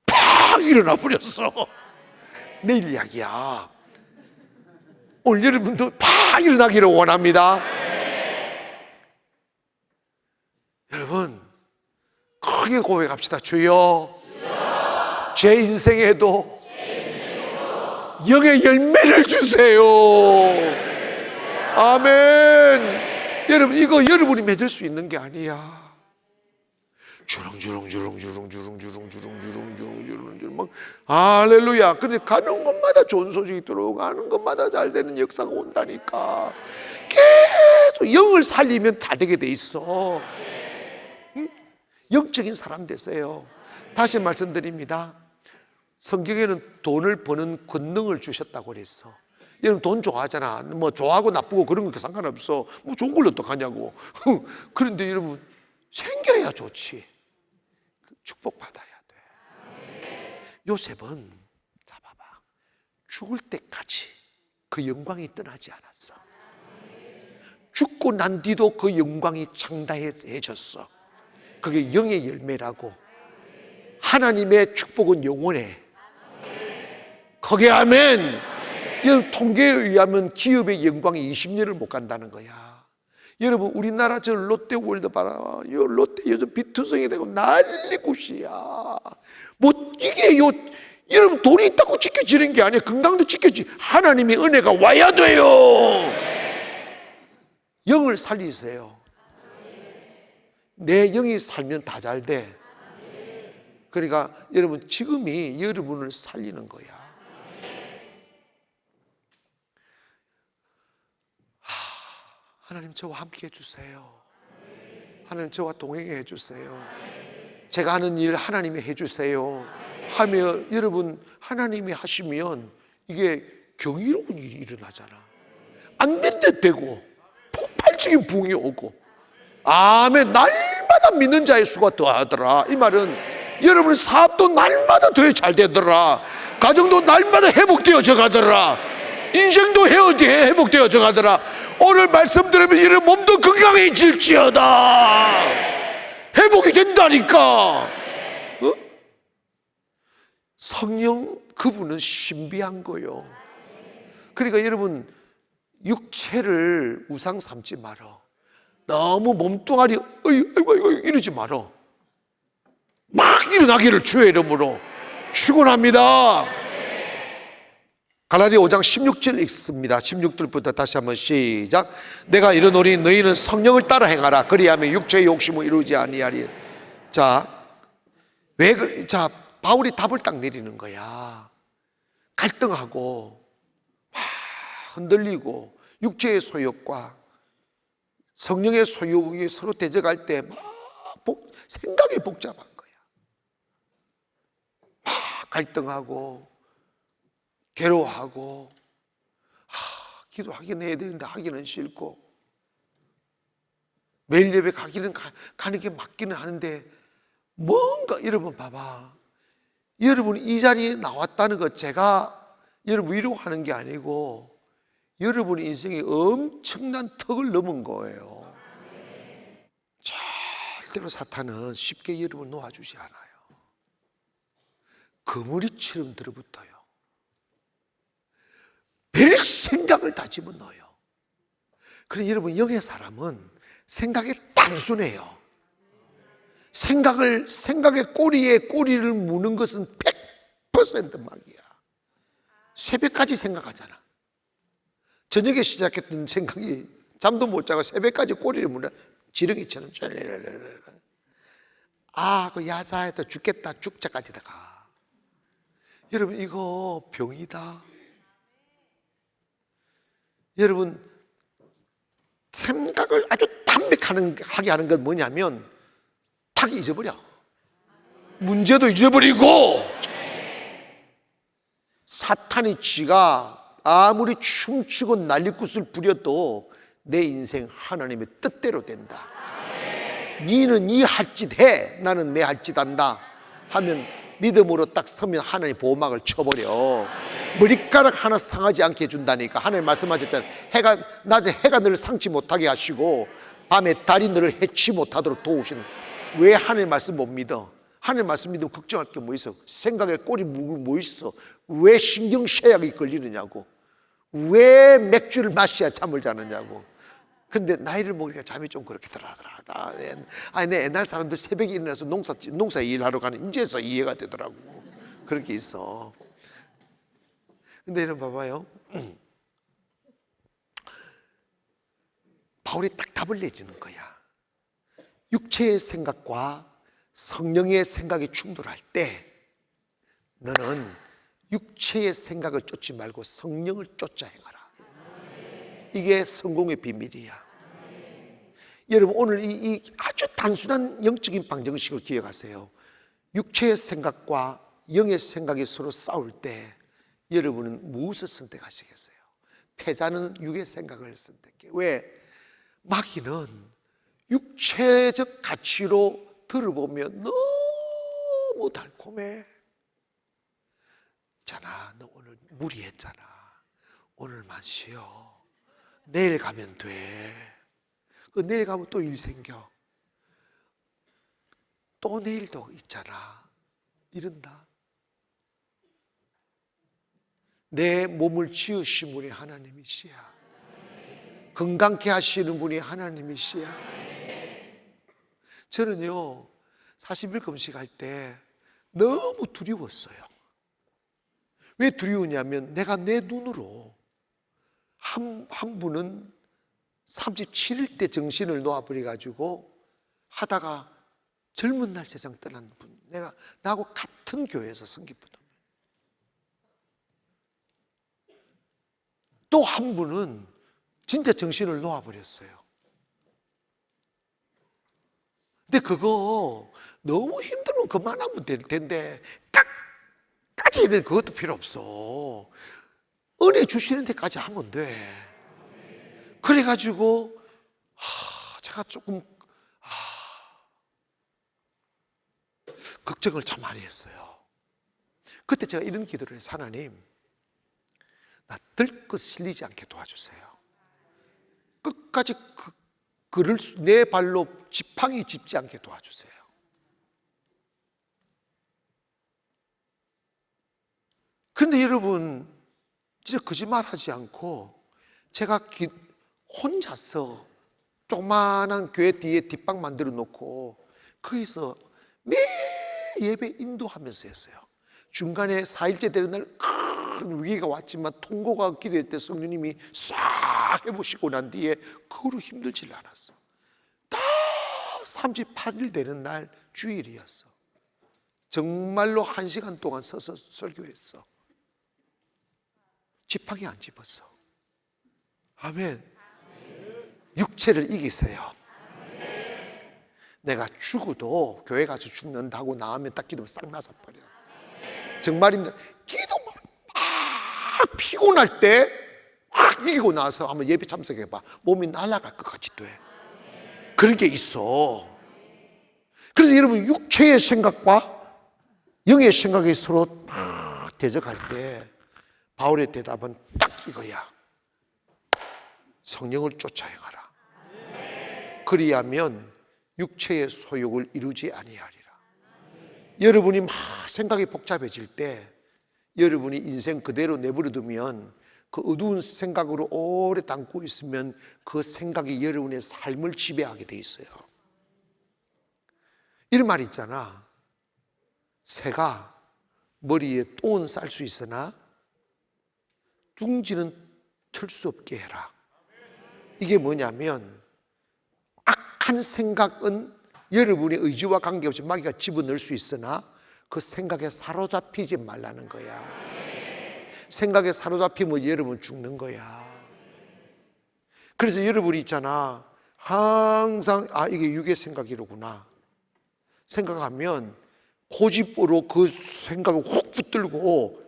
팍 일어나 버렸어. 내일 이야기야. 오늘 여러분도 팍 일어나기를 원합니다. 여러분, 크게 고백합시다. 주여, 제 인생에도 영의 열매를 주세요. 아멘. 여러분, 이거 여러분이 맺을 수 있는 게 아니야. 주렁주렁 막 할렐루야. 근데 가는 곳마다 좋은 소식이 들어오고 곳마다 잘 되는 역사가 온다니까. 계속 영을 살리면 다 되게 돼 있어. 응? 영적인 사람 되세요. 다시 말씀드립니다. 성경에는 돈을 버는 권능을 주셨다고 그랬어. 여러분 돈 좋아하잖아. 뭐 좋아하고 나쁘고 그런 거 상관없어. 뭐 좋은 걸로 어떡하냐고. 그런데 여러분, 생겨야 좋지. 축복받아야 돼. 요셉은 자 봐봐, 죽을 때까지 그 영광이 떠나지 않았어. 죽고 난 뒤도 그 영광이 창대해졌어. 그게 영의 열매라고. 하나님의 축복은 영원해. 거기에 아멘. 여러분, 통계에 의하면 기업의 영광이 20년을 못 간다는 거야. 여러분, 우리나라 저 롯데월드 봐라. 롯데 요즘 비투성이 되고 난리굿이야. 이게 여러분, 돈이 있다고 지켜지는 게 아니에요. 건강도 지켜지. 하나님의 은혜가 와야 돼요. 영을 살리세요. 내 영이 살면 다 잘 돼. 그러니까 여러분, 지금이 여러분을 살리는 거야. 하나님, 저와 함께 해주세요. 하나님, 저와 동행해 주세요. 제가 하는 일 하나님이 해주세요 하며, 여러분, 하나님이 하시면 이게 경이로운 일이 일어나잖아. 안 된 데 되고 폭발적인 부흥이 오고. 아멘. 날마다 믿는 자의 수가 더하더라. 이 말은 여러분, 사업도 날마다 더 잘 되더라. 가정도 날마다 회복되어져 가더라. 인생도 회복되어져 가더라. 오늘 말씀 들으면 여러분 몸도 건강해질지어다. 회복이 된다니까. 성령, 그분은 신비한 거요. 그러니까 여러분, 육체를 우상 삼지 말어. 너무 몸뚱아리 아이고 이러지 말어. 막 일어나기를 주의 이름으로 축원합니다. 갈라디아 5장 16절 읽습니다. 16절부터 다시 한번 시작. 내가 이르노니 너희는 성령을 따라 행하라. 그리하면 육체의 욕심을 이루지 아니하리. 자, 바울이 답을 딱 내리는 거야. 갈등하고 막 흔들리고 육체의 소욕과 성령의 소욕이 서로 대적할 때 막 생각이 복잡한 거야. 막 갈등하고 괴로워하고, 기도하긴 해야 되는데 하기는 싫고, 매일 예배 가는 게 맞기는 하는데, 뭔가, 여러분 봐봐. 여러분 이 자리에 나왔다는 것, 제가 여러분 위로하는 게 아니고 여러분 인생에 엄청난 턱을 넘은 거예요. 절대로 사탄은 쉽게 여러분 놓아주지 않아요. 그물이처럼 들어붙어요. 별 생각을 다 집어넣어요. 그래서 여러분, 영의 사람은 생각이 단순해요. 생각의 꼬리에 꼬리를 무는 것은 100% 막이야. 새벽까지 생각하잖아. 저녁에 시작했던 생각이 잠도 못 자고 새벽까지 꼬리를 무는 지렁이처럼 그 야자에도 죽겠다 죽자까지 가. 여러분, 이거 병이다. 여러분, 생각을 아주 담백하게 하는 건 뭐냐면 탁 잊어버려. 문제도 잊어버리고. 사탄이 지가 아무리 춤추고 난리굿을 부려도 내 인생 하나님의 뜻대로 된다. 니는 니 할 짓 해, 나는 내 할 짓 한다 하면 믿음으로 딱 서면 하나님 보호막을 쳐버려. 머리카락 하나 상하지 않게 해준다니까. 하나님 말씀하셨잖아요. 낮에 해가 너를 상치 못하게 하시고 밤에 달이 너를 해치 못하도록 도우시는. 왜 하나님 말씀 못 믿어? 하나님 말씀 믿으면 걱정할 게 뭐 있어? 생각에 꼬리 묵을 뭐 있어? 왜 신경쇠약이 걸리느냐고. 왜 맥주를 마셔야 잠을 자느냐고. 근데 나이를 먹으니까 잠이 좀 그렇게 들어하더라. 내 옛날 사람들 새벽에 일어나서 농사 일하러 가는 이제서 이해가 되더라고. 그런 게 있어. 근데 여러분 봐봐요. 바울이 딱 답을 내주는 거야. 육체의 생각과 성령의 생각이 충돌할 때 너는 육체의 생각을 쫓지 말고 성령을 쫓아 행하라. 이게 성공의 비밀이야. 여러분, 오늘 이 아주 단순한 영적인 방정식을 기억하세요. 육체의 생각과 영의 생각이 서로 싸울 때 여러분은 무엇을 선택하시겠어요? 패자는 육의 생각을 선택해. 왜? 마귀는 육체적 가치로 들어보면 너무 달콤해. 있잖아, 너 오늘 무리했잖아. 오늘만 쉬어. 내일 가면 돼. 그 내일 가면 또 일 생겨. 또 내일도 있잖아. 이런다. 내 몸을 지으신 분이 하나님이시야. 건강케 하시는 분이 하나님이시야. 저는요 40일 금식할 때 너무 두려웠어요. 왜 두려우냐면 내가 내 눈으로 한 분은 37일 때 정신을 놓아버려가지고 하다가 젊은 날 세상 떠난 분, 나하고 같은 교회에서 섬기분. 또 한 분은 진짜 정신을 놓아버렸어요. 근데 그거 너무 힘들면 그만하면 될 텐데 끝까지 그것도 필요 없어. 은혜 주시는 데까지 하면 돼. 그래가지고 제가 조금 걱정을 참 많이 했어요. 그때 제가 이런 기도를 해서 하나님, 나 들것 실리지 않게 도와주세요. 끝까지 내 발로 지팡이 짚지 않게 도와주세요. 그런데 여러분 진짜 거짓말하지 않고 제가 혼자서 조그마한 교회 뒤에 뒷방 만들어 놓고 거기서 매 예배 인도하면서 했어요. 중간에 4일째 되는 날 큰 위기가 왔지만 통고가 기도할 때 성령님이 싹 해보시고 난 뒤에 그거로 힘들질 않았어. 딱 38일 되는 날 주일이었어. 정말로 1시간 동안 서서 설교했어. 지팡이 안 집었어. 아멘. 육체를 이기세요. 내가 죽어도 교회 가서 죽는다고 나오면 딱 기도면 싹 나서 버려. 정말입니다. 기도 막 피곤할 때 확 이기고 나서 한번 예배 참석해봐. 몸이 날아갈 것 같이 돼. 그런 게 있어. 그래서 여러분 육체의 생각과 영의 생각이 서로 딱 대적할 때 바울의 대답은 딱 이거야. 성령을 쫓아 행하라. 그리하면 육체의 소욕을 이루지 아니하리라. 여러분이 막 생각이 복잡해질 때 여러분이 인생 그대로 내버려두면 그 어두운 생각으로 오래 담고 있으면 그 생각이 여러분의 삶을 지배하게 돼 있어요. 이런 말 있잖아. 새가 머리에 똥은 쌀 수 있으나 둥지는 틀 수 없게 해라. 이게 뭐냐면 악한 생각은 여러분의 의지와 관계없이 마귀가 집어넣을 수 있으나 그 생각에 사로잡히지 말라는 거야. 생각에 사로잡히면 여러분 죽는 거야. 그래서 여러분이 있잖아. 항상 이게 육의 생각이로구나 생각하면 고집으로 그 생각을 혹 붙들고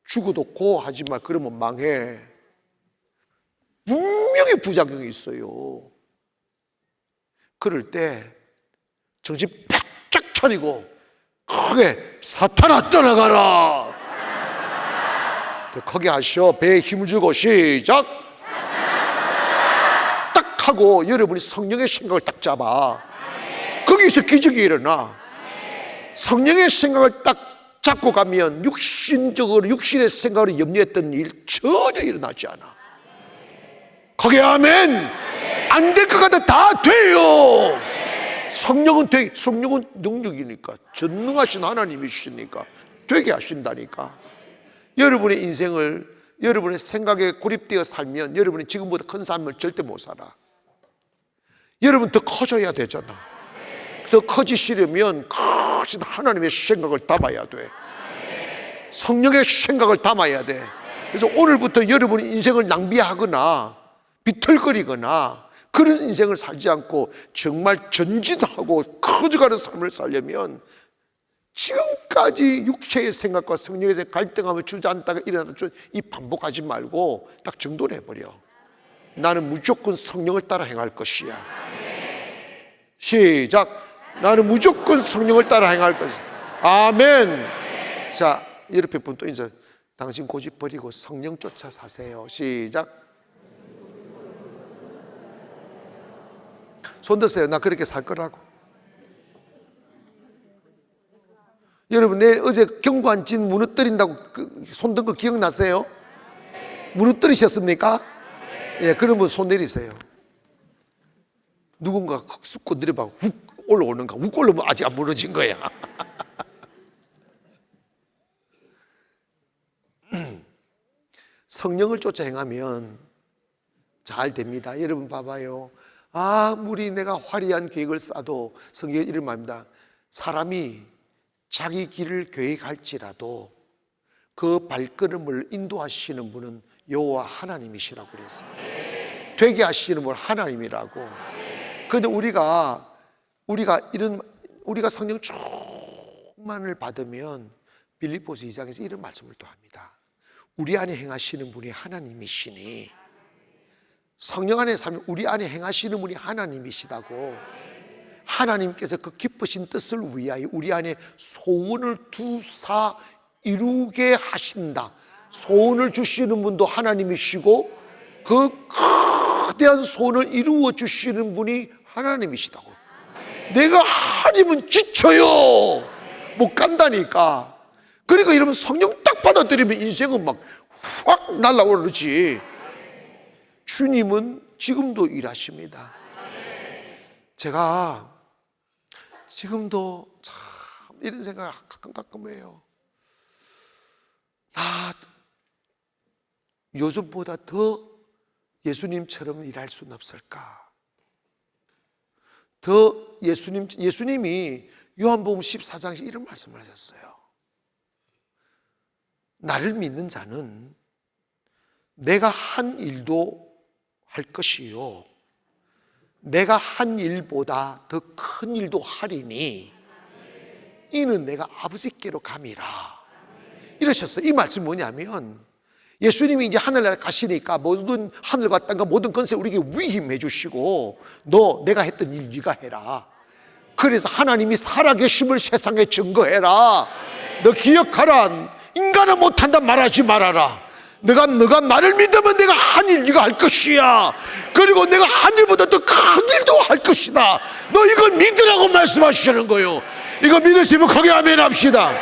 죽어도 고 하지 마. 그러면 망해. 분명히 부작용이 있어요. 그럴 때 정신 바짝 차리고 크게 사탄아 떠나가라. 크게 하셔. 배에 힘을 주고 시작. 딱 하고 여러분이 성령의 생각을 딱 잡아. 거기서 기적이 일어나. 성령의 생각을 딱 잡고 가면 육신의 생각으로 염려했던 일 전혀 일어나지 않아. 거기 아멘. 안 될 것 같아. 다 돼요. 성령은 능력이니까, 전능하신 하나님이시니까 되게 하신다니까. 여러분의 인생을 여러분의 생각에 고립되어 살면 여러분이 지금보다 큰 삶을 절대 못 살아. 여러분 더 커져야 되잖아. 더 커지시려면 크신 하나님의 생각을 담아야 돼. 성령의 생각을 담아야 돼. 그래서 오늘부터 여러분이 인생을 낭비하거나 비틀거리거나 그런 인생을 살지 않고 정말 전진하고 커져가는 삶을 살려면 지금까지 육체의 생각과 성령의 생각 갈등하며 주저앉다가 일어나다 이 반복하지 말고 딱 정돈해버려. 나는 무조건 성령을 따라 행할 것이야. 시작. 나는 무조건 성령을 따라 행할 것이야. 아멘. 자, 옆에 분 또 인사. 당신 고집 버리고 성령 쫓아 사세요. 시작. 손 드세요. 나 그렇게 살 거라고. 여러분, 내일 어제 경관진 무너뜨린다고 손 든 거 기억나세요? 무너뜨리셨습니까? 예, 그러면 손 내리세요. 누군가 쑥고 내려봐 훅 올라오는가? 훅 올라오면 아직 안 무너진 거야. 성령을 쫓아 행하면 잘 됩니다. 여러분 봐봐요. 아무리 내가 화려한 계획을 짜도 성경에 이런 말입니다. 사람이 자기 길을 계획할지라도 그 발걸음을 인도하시는 분은 여호와 하나님이시라고 그랬어요. 되게 하시는 분 하나님이라고. 그런데 우리가 성령 충만을 받으면 빌립보서 2장에서 이런 말씀을 또 합니다. 우리 안에 행하시는 분이 하나님이시니, 성령 안에 살면 우리 안에 행하시는 분이 하나님이시다고. 하나님께서 그 기쁘신 뜻을 위하여 우리 안에 소원을 두사 이루게 하신다. 소원을 주시는 분도 하나님이시고 그 거대한 소원을 이루어 주시는 분이 하나님이시다고. 내가 하나님은 지쳐요. 못 간다니까. 그러니까 여러분, 성령 딱 받아들이면 인생은 막 확 날아오르지. 주님은 지금도 일하십니다. 제가 지금도 참 이런 생각을 가끔 해요. 나 요즘보다 더 예수님처럼 일할 수는 없을까? 더 예수님이 요한복음 14장에서 이런 말씀을 하셨어요. 나를 믿는 자는 내가 한 일도 할 것이요, 내가 한 일보다 더 큰 일도 하리니 이는 내가 아버지께로 감이라 이러셨어요. 이 말씀이 뭐냐면, 예수님이 이제 하늘나라 가시니까 모든 하늘과 땅과 모든 권세 우리에게 위임해 주시고, 너 내가 했던 일 네가 해라. 그래서 하나님이 살아계심을 세상에 증거해라. 너 기억하라. 인간은 못한다 말하지 말아라. 너가 나를 믿으면 내가 한 일 네가 할 것이야. 그리고 내가 한 일보다 더 큰 일도 할 것이다. 너 이걸 믿으라고 말씀하시는 거예요. 이거 믿으시면 거기 아멘 합시다.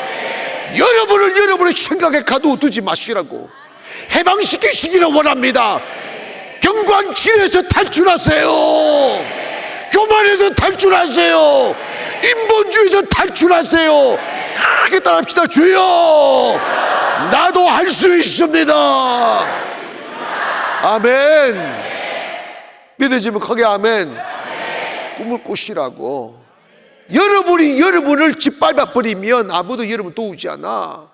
여러분의 생각에 가둬두지 마시라고, 해방시키시기를 원합니다. 경관진에서 탈출하세요. 교만에서 탈출하세요. 인본주의에서 탈출하세요. 크게 따라합시다. 주여, 나도 할 수 있습니다. 아멘. 믿으시면 크게 아멘. 꿈을 꾸시라고. 여러분이 여러분을 짓밟아 버리면 아무도 여러분 도우지 않아.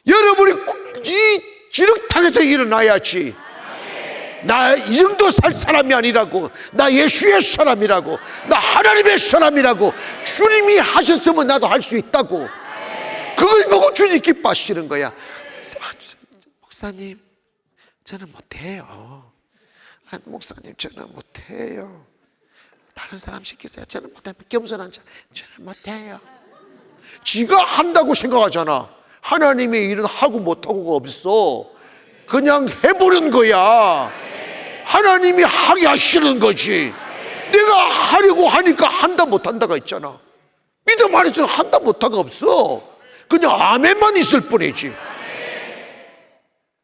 여러분이 이 지륵탕에서 일어나야지. 나 이 정도 살 사람이 아니라고. 나 예수의 사람이라고. 나 하나님의 사람이라고. 주님이 하셨으면 나도 할 수 있다고. 그걸 보고 주님 기뻐하시는 거야. 목사님, 저는 못해요. 목사님, 저는 못해요. 다른 사람 시키세요. 저는 못해요. 겸손한 자, 저는 못해요. 지가 한다고 생각하잖아. 하나님의 일은 하고 못하고가 없어. 그냥 해보는 거야. 하나님이 하게 하시는 거지. 내가 하려고 하니까 한다 못한다가 있잖아. 믿음 안에서는 한다 못하가 없어. 그냥 아멘만 있을 뿐이지.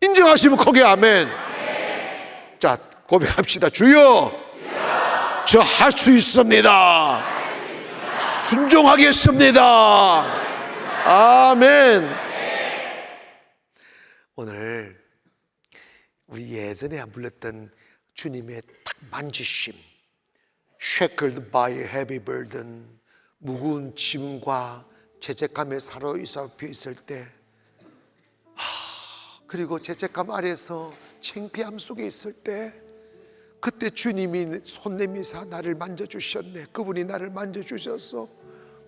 인정하시면 거기에 아멘. 자, 고백합시다. 주여, 저 할 수 있습니다. 순종하겠습니다. 아멘. 오늘 우리 예전에 안 불렀던 주님의 딱 만지심, shackled by a heavy burden, 무거운 짐과 죄책감에 사로잡혀 있을 때, 그리고 죄책감 아래서 창피함 속에 있을 때, 그때 주님이 손 내미사 나를 만져주셨네. 그분이 나를 만져주셔서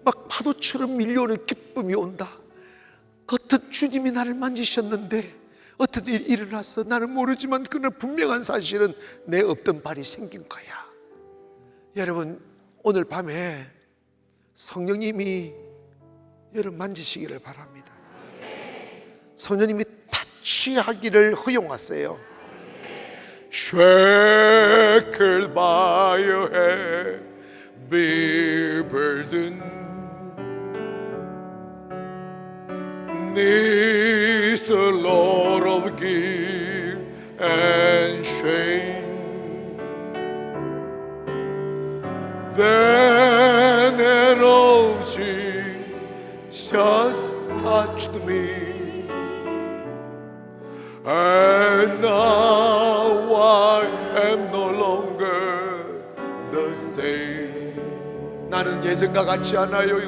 막 파도처럼 밀려오는 기쁨이 온다. 어떤 주님이 나를 만지셨는데 어떤 일이 일어났어. 나는 모르지만 그는 분명한 사실은 내 없던 발이 생긴 거야. 여러분, 오늘 밤에 성령님이 여러분 만지시기를 바랍니다. 성령님이 타치하기를 허용하세요. Shackled shackled by a heavy burden, neath the load of guilt and shame. Then an old Jesus touched me, and now I am no longer the same. 나는 예전과 같지 않아요.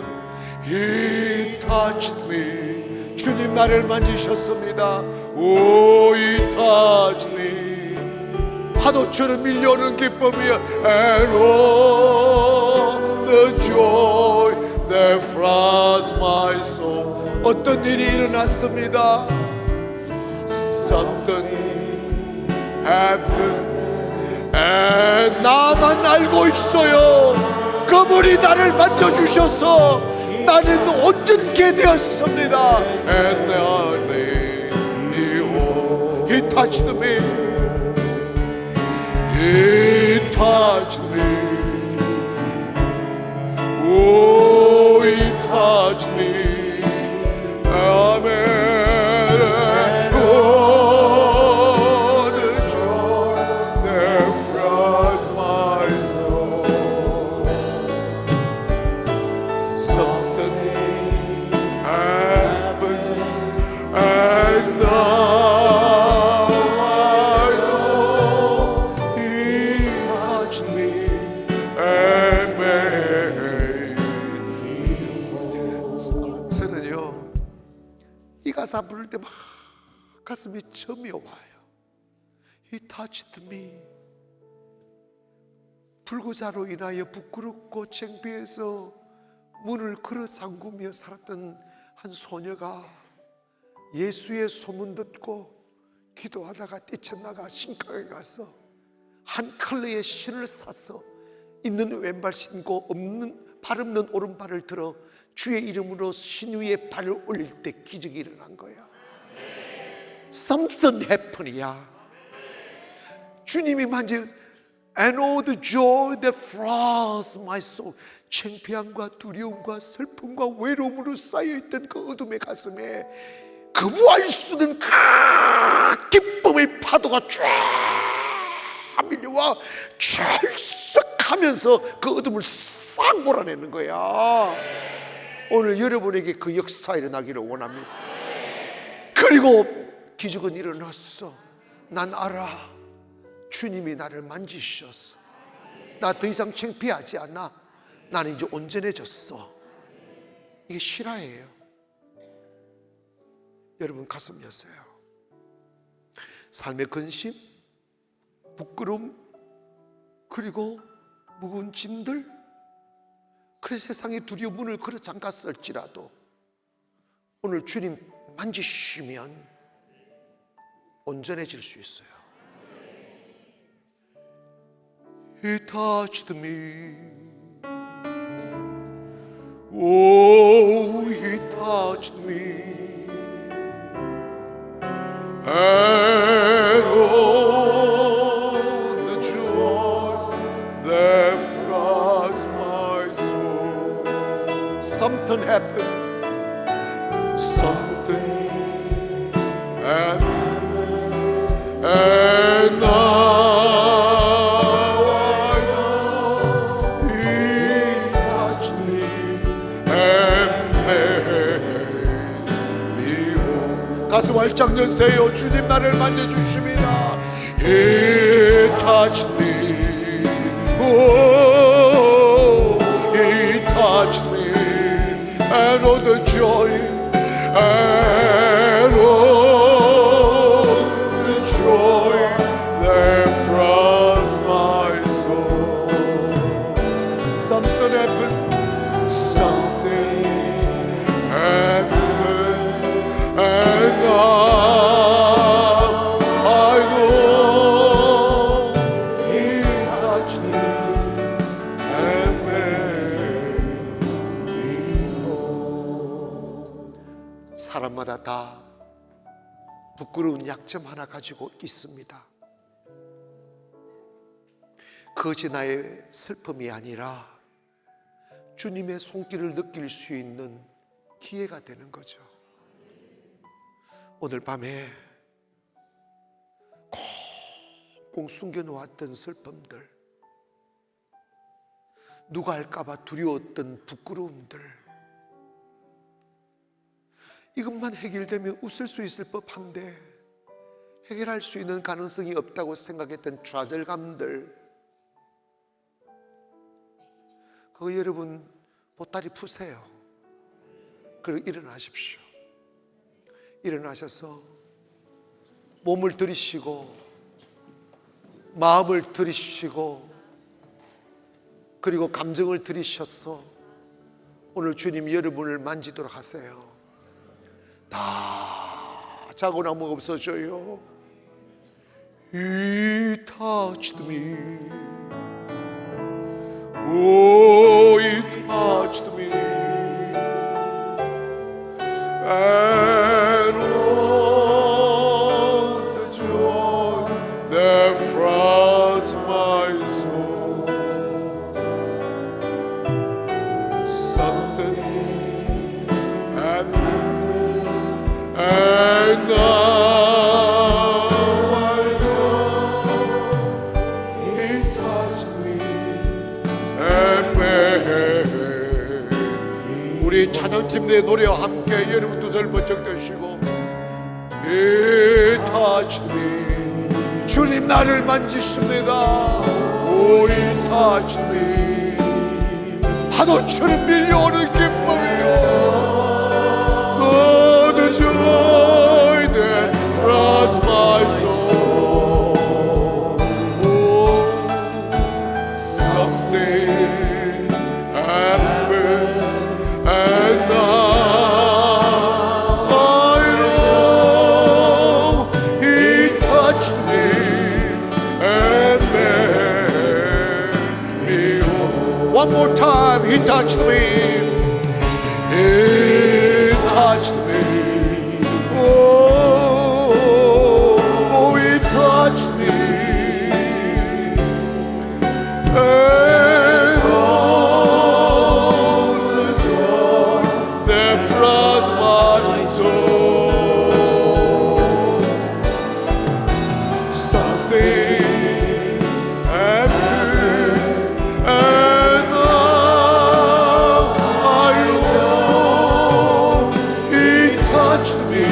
He touched me. 주님 나를 만지셨습니다. Oh, He touched me. 파도처럼 밀려오는 기쁨이여. And oh, the joy that floods my soul. 어떤 일이 일어났습니다. Something happened, and 나만 알고 있어요. 그분이 나를 만져주셔서 나는 온전케 되었습니다. And I made me whole. He touched me. He touched me. Oh, He touched me. Amen. 가사 부를 때 막 가슴이 점이 와요. He touched me. 불구자로 인하여 부끄럽고 창피해서 문을 걸어 잠그며 살았던 한 소녀가 예수의 소문 듣고 기도하다가 뛰쳐나가 신각에 가서 한 컬러의 신을 사서 있는 왼발 신고 없는 발 없는 오른발을 들어 주의 이름으로 신 위에 발을 올릴 때 기적이 일어난 거야. Something happen이야. 주님이 만진 And all the joy that floods my soul. 창피함과 두려움과 슬픔과 외로움으로 쌓여있던 그 어둠의 가슴에 거부할 수 없는 그 기쁨의 파도가 쫙 밀려와 철썩하면서 그 어둠을 싹 몰아내는 거야. 오늘 여러분에게 그 역사 일어나기를 원합니다. 그리고 기적은 일어났어. 난 알아. 주님이 나를 만지셨어. 나 더 이상 창피하지 않아. 나는 이제 온전해졌어. 이게 실화예요. 여러분 가슴 여세요. 삶의 근심, 부끄러움, 그리고 무거운 짐들, 그래 세상의 두려운 문을 걸어 잠갔을지라도 오늘 주님 만지시면 온전해질 수 있어요. He touched me. Oh, He touched me. And oh, the joy that floods my soul. Something happened. Something happened. And now I know He touched me and made me whole. 가슴 활짝 여세요. 주님 나를 만져주십니다. He touched me. Oh, He touched me. And all the joy, and all the joy that floods my soul. Something happened. Something happened. And now I know He touched me and made me whole. 사람마다 다 부끄러운 약점 하나 가지고 있습니다. 그것이 나의 슬픔이 아니라 주님의 손길을 느낄 수 있는 기회가 되는 거죠. 오늘 밤에 꽁꽁 숨겨놓았던 슬픔들, 누가 할까봐 두려웠던 부끄러움들, 이것만 해결되면 웃을 수 있을 법한데 해결할 수 있는 가능성이 없다고 생각했던 좌절감들, 그거 여러분 보따리 푸세요. 그리고 일어나십시오. 일어나셔서 몸을 들이쉬고 마음을 들이쉬고 그리고 감정을 들이셔서 오늘 주님 여러분을 만지도록 하세요. 다 자고나무 없어져요. He touched me. Oh, He touched me. And all the joy that floods my soul. Something happened, and now I know He touched me and made. 우리 찬양팀 내 노래와 함께 여러분 두 손을 번쩍 드시고 He touched me. 주님 나를 만지십니다. Oh, He touched me. 파도처럼 밀려오는 기쁨이요, The joy that floods my soul. Oh, something happened, and now I know He touched me and made me whole. One more time, He touched me. He touched me. Oh, He touched me. And all the joy that floods my soul. Something happened, and now I know He touched me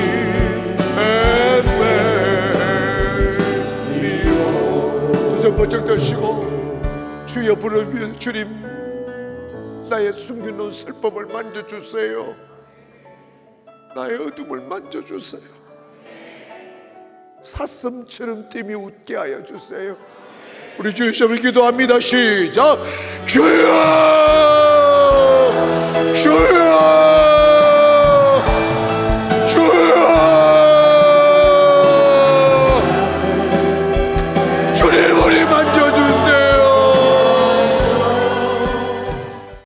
and made me whole. 두 손 번쩍 드시고 주여 부르며 주님, 나의 숨겨놓은 슬픔을 만져주세요. 나의 어둠을 만져주세요. 사슴처럼 띠미 웃게 하여 주세요. 우리 주여 시험을 기도합니다. 시작. 주여, 주여, 주여. 주님 우리 만져